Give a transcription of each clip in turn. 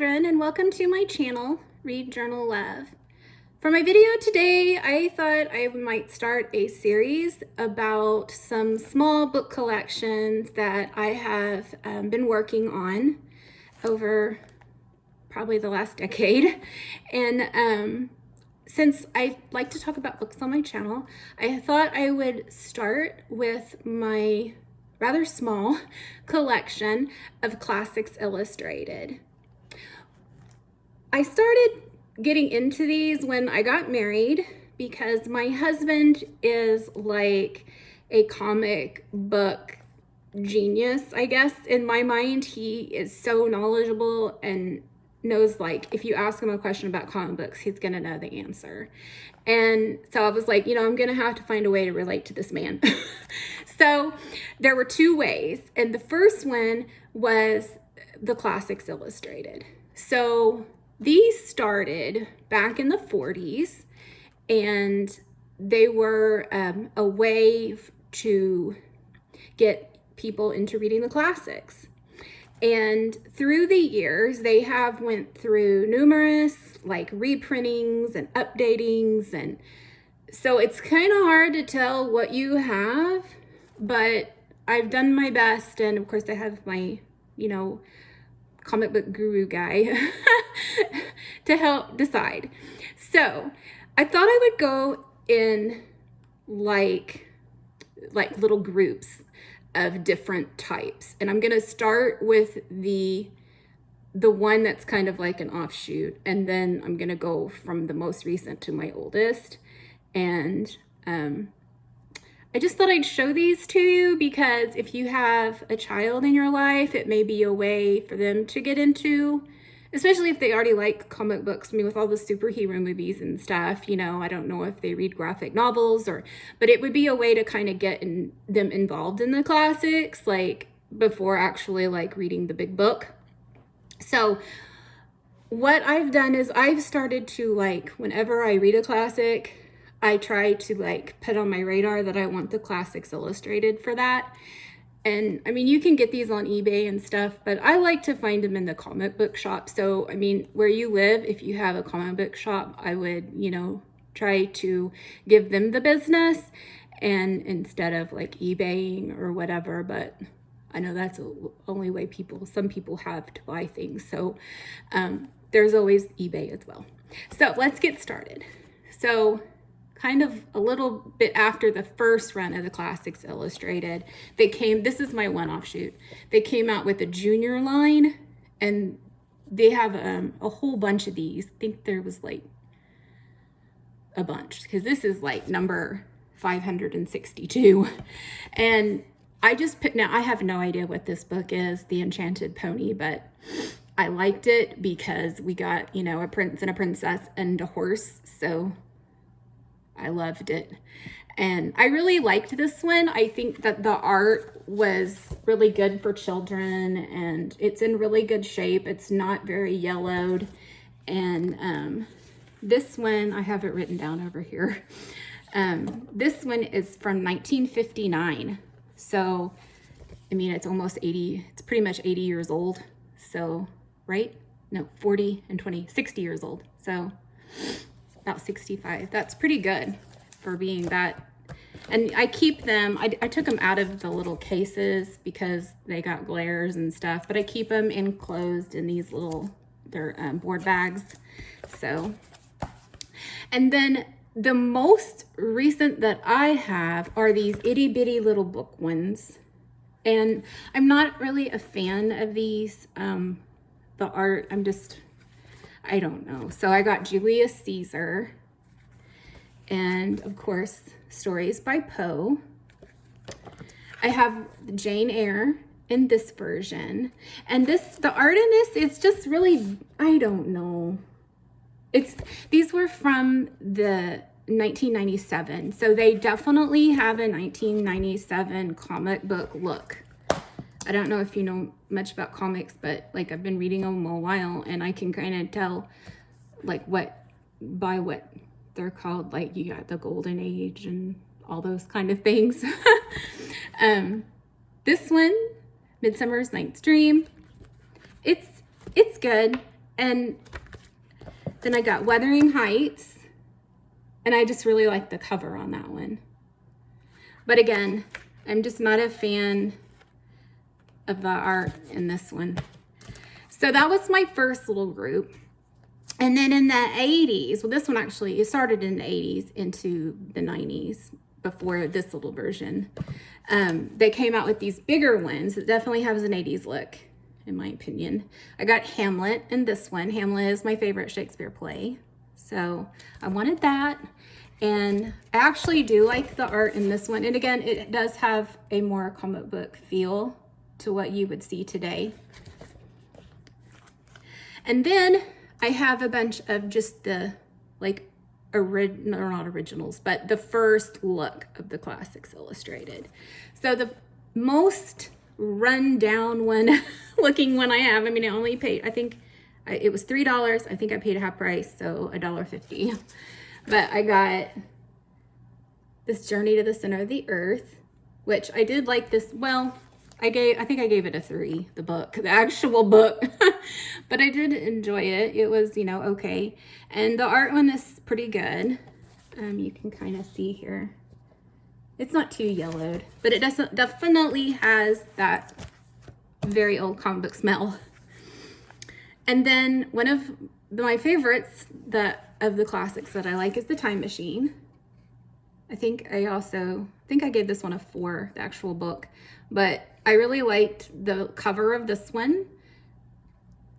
children, and welcome to my channel, Read Journal Love. For my video today, I thought I might start a series about some small book collections that I have been working on over probably the last decade. And since I like to talk about books on my channel, I thought I would start with my rather small collection of Classics Illustrated. I started getting into these when I got married because my husband is like a comic book genius, I guess. In my mind, he is so knowledgeable and knows, like, if you ask him a question about comic books, he's gonna know the answer. And so I was like, I'm gonna have to find a way to relate to this man. So there were two ways, and the first one was the Classics Illustrated. So these started back in the 40s, and they were a way to get people into reading the classics. And through the years, they have went through numerous like reprintings and updatings, and so it's kind of hard to tell what you have, but I've done my best. And of course I have my, comic book guru guy to help decide. So I thought I would go in like little groups of different types. And I'm gonna start with the one that's kind of like an offshoot, and then I'm gonna go from the most recent to my oldest. And I just thought I'd show these to you because if you have a child in your life, it may be a way for them to get into, especially if they already like comic books. I mean, with all the superhero movies and stuff, I don't know if they read graphic novels but it would be a way to kind of get them involved in the classics, like before actually like reading the big book. So what I've done is I've started to, like, whenever I read a classic, I try to like put on my radar that I want the Classics Illustrated for that. And I mean, you can get these on eBay and stuff, but I like to find them in the comic book shop. So, I mean, where you live, if you have a comic book shop, I would, try to give them the business and instead of like eBaying or whatever. But I know that's the only way some people have to buy things. So there's always eBay as well. So let's get started. So kind of a little bit after the first run of the Classics Illustrated, this is my one offshoot. They came out with a junior line, and they have a whole bunch of these. I think there was like a bunch, because this is like number 562. And now I have no idea what this book is, The Enchanted Pony, but I liked it because we got, a prince and a princess and a horse. So I loved it. And I really liked this one. I think that the art was really good for children, and it's in really good shape. It's not very yellowed. And this one, I have it written down over here. This one is from 1959. So, I mean, it's almost 80. It's pretty much 80 years old. So, right? No, 40 and 20, 60 years old. So about 65. That's pretty good for being that. And I keep them, I took them out of the little cases because they got glares and stuff, but I keep them enclosed in these they're board bags. So, and then the most recent that I have are these itty bitty little book ones. And I'm not really a fan of these. The art, I don't know. So I got Julius Caesar, and of course, stories by Poe. I have Jane Eyre in this version, and the art in this is just really, I don't know. These were from the 1997, so they definitely have a 1997 comic book look. I don't know if you know much about comics, but like I've been reading them a while, and I can kind of tell like by what they're called. Like you got the Golden Age and all those kind of things. This one, Midsummer's Night's Dream, it's good. And then I got Wuthering Heights, and I just really like the cover on that one. But again, I'm just not a fan of the art in this one. So that was my first little group. And then in the 80s, well, this one actually, it started in the 80s into the 90s before this little version. They came out with these bigger ones. It definitely has an 80s look, in my opinion. I got Hamlet in this one. Hamlet is my favorite Shakespeare play. So I wanted that. And I actually do like the art in this one. And again, it does have a more comic book feel to what you would see today. And then I have a bunch of just the like not originals, but the first look of the Classics Illustrated. So the most run down one looking one I have, I mean, I only paid, I think it was $3. I think I paid half price, so $1.50. But I got this Journey to the Center of the Earth, which I did like this. Well, I think I gave it a 3, the book, the actual book, but I did enjoy it. It was, you know, okay. And the art one is pretty good. You can kind of see here. It's not too yellowed, but it definitely has that very old comic book smell. And then one of my favorites of the classics that I like is The Time Machine. I think I gave this one a 4, the actual book, but I really liked the cover of this one.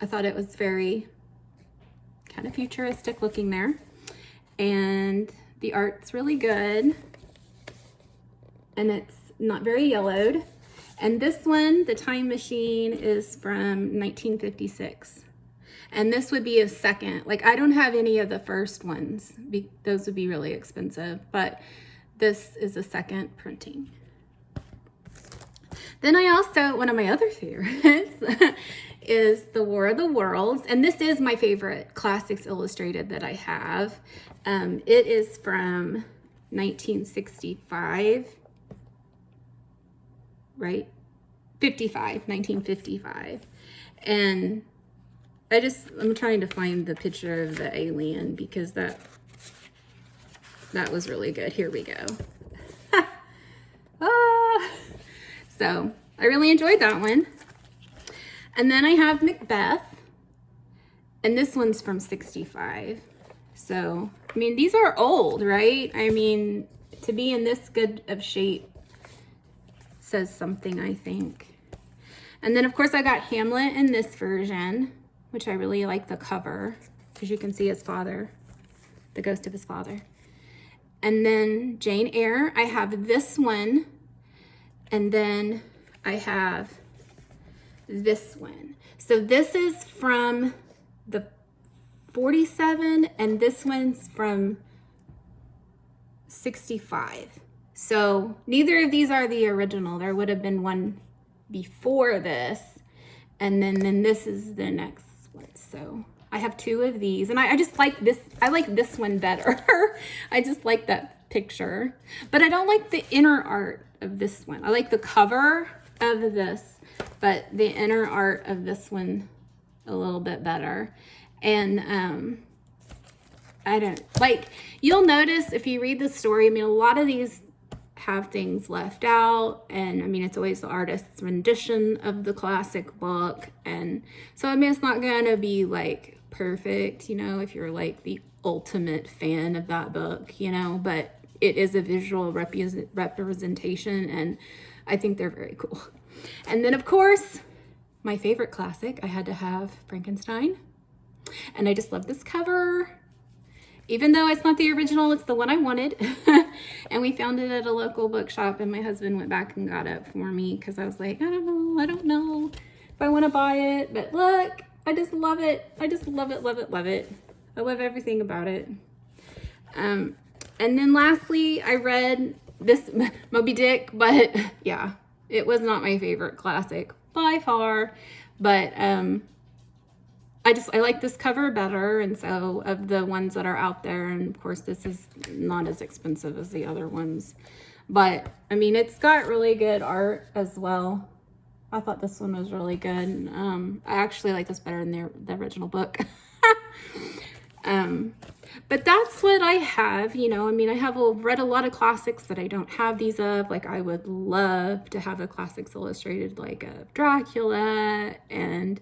I thought it was very kind of futuristic looking there, and the art's really good, and it's not very yellowed. And this one, The Time Machine, is from 1956. And this would be a second. Like, I don't have any of the first ones. Those would be really expensive, but this is a second printing. Then I also, one of my other favorites is The War of the Worlds. And this is my favorite Classics Illustrated that I have. It is from 1965, right? 1955. And I'm trying to find the picture of the alien because that was really good. Here we go. So I really enjoyed that one. And then I have Macbeth, and this one's from 65. So, I mean, these are old, right? I mean, to be in this good of shape says something, I think. And then, of course, I got Hamlet in this version, which I really like the cover, because you can see his father, the ghost of his father. And then Jane Eyre, I have this one, and then I have this one. So this is from the 47, and this one's from 65. So neither of these are the original. There would have been one before this, and then this is the next one. So I have 2 of these, and I just like this. I like this one better. I just like that picture, but I don't like the inner art of this one. I like the cover of this, but the inner art of this one a little bit better. And I don't like, you'll notice if you read the story, I mean, a lot of these have things left out, and I mean, it's always the artist's rendition of the classic book, and so I mean, it's not gonna be like perfect, you know, if you're like the ultimate fan of that book, you know, but it is a visual representation, and I think they're very cool. And then, of course, my favorite classic, I had to have Frankenstein, and I just love this cover. Even though it's not the original, it's the one I wanted. And we found it at a local bookshop, and my husband went back and got it for me because I was like, I don't know if I want to buy it. But look, I just love it. I just love it, love it, love it. I love everything about it. And then lastly, I read this Moby Dick, but yeah, it was not my favorite classic by far. But I like this cover better, and so of the ones that are out there, and of course this is not as expensive as the other ones, but I mean, it's got really good art as well. I thought this one was really good. I actually like this better than the original book. But that's what I have, you know. I mean, I have read a lot of classics that I don't have these of. Like, I would love to have a Classics Illustrated, like, of Dracula and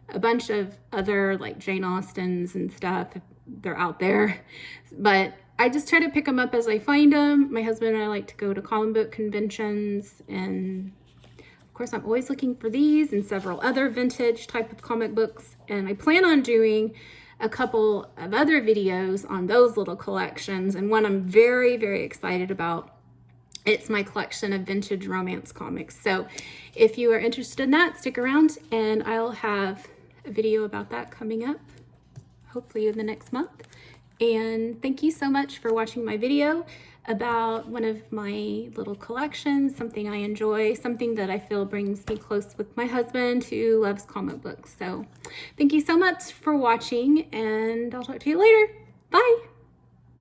a bunch of other, like, Jane Austens and stuff, if they're out there. But I just try to pick them up as I find them. My husband and I like to go to comic book conventions, and of course, I'm always looking for these and several other vintage type of comic books. And I plan on doing a couple of other videos on those little collections. And one I'm very, very excited about, it's my collection of vintage romance comics. So if you are interested in that, stick around and I'll have a video about that coming up, hopefully in the next month. And thank you so much for watching my video about one of my little collections, something I enjoy, something that I feel brings me close with my husband who loves comic books. So thank you so much for watching, and I'll talk to you later. Bye.